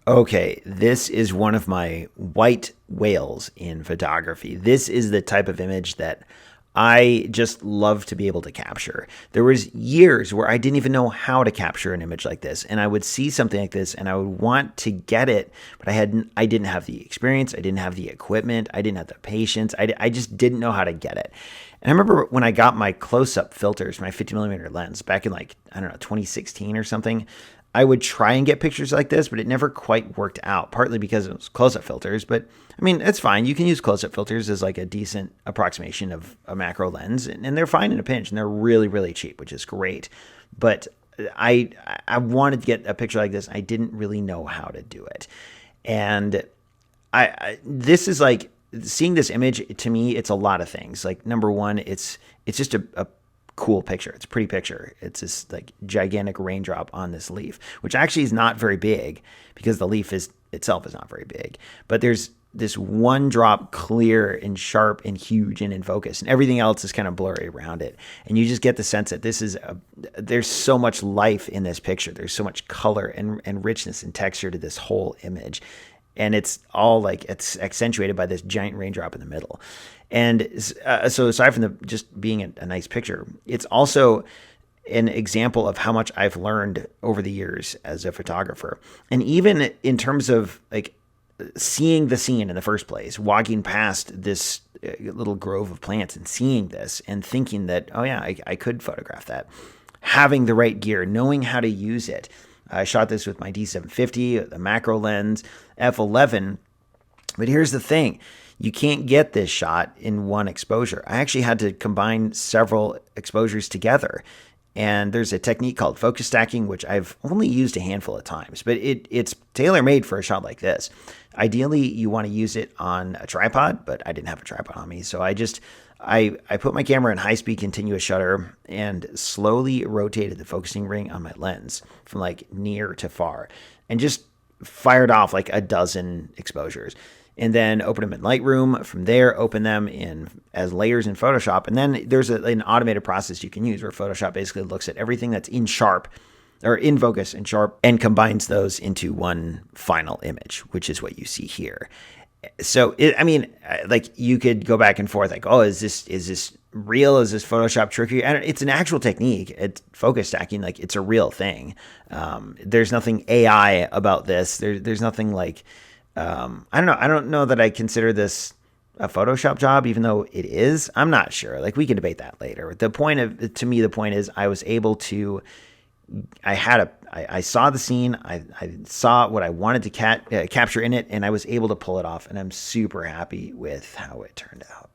Okay, this is one of my white whales in photography. This is the type of image that I just love to be able to capture. There was years where I didn't even know how to capture an image like this, and I would see something like this and I would want to get it, but I didn't have the experience, I didn't have the equipment, I didn't have the patience. I just didn't know how to get it. And I remember when I got my close-up filters, my 50 millimeter lens back in like, I don't know, 2016 or something, I would try and get pictures like this, but it never quite worked out, partly because it was close-up filters. But I mean, it's fine. You can use close-up filters as like a decent approximation of a macro lens, and they're fine in a pinch, and they're really, really cheap, which is great. But I wanted to get a picture like this. I didn't really know how to do it. And this is like, seeing this image, to me, it's a lot of things. Like, number one, it's just a cool picture. It's a pretty picture. It's this like gigantic raindrop on this leaf, which actually is not very big because the leaf itself is not very big. But there's this one drop clear and sharp and huge and in focus, and everything else is kind of blurry around it. And you just get the sense that there's so much life in this picture. There's so much color and richness and texture to this whole image. And it's all like, it's accentuated by this giant raindrop in the middle. And so aside from just being a nice picture, it's also an example of how much I've learned over the years as a photographer. And even in terms of like seeing the scene in the first place, walking past this little grove of plants and seeing this and thinking that, oh yeah, I could photograph that. Having the right gear, knowing how to use it. I shot this with my D750, the macro lens, f11. But here's the thing. You can't get this shot in one exposure. I actually had to combine several exposures together. And there's a technique called focus stacking, which I've only used a handful of times, but it's tailor-made for a shot like this. Ideally, you want to use it on a tripod, but I didn't have a tripod on me. So I put my camera in high-speed continuous shutter and slowly rotated the focusing ring on my lens from like near to far and just fired off like a dozen exposures. And then open them in Lightroom. From there, open them in as layers in Photoshop. And then there's an automated process you can use where Photoshop basically looks at everything that's in sharp or in focus and sharp and combines those into one final image, which is what you see here. So, like you could go back and forth like, oh, is this real? Is this Photoshop trickery? And it's an actual technique. It's focus stacking. Like, it's a real thing. There's nothing AI about this. There's nothing like... I don't know that I consider this a Photoshop job, even though it is. I'm not sure. Like, we can debate that later. The point is I was able to, I saw the scene. I saw what I wanted to capture in it, and I was able to pull it off. And I'm super happy with how it turned out.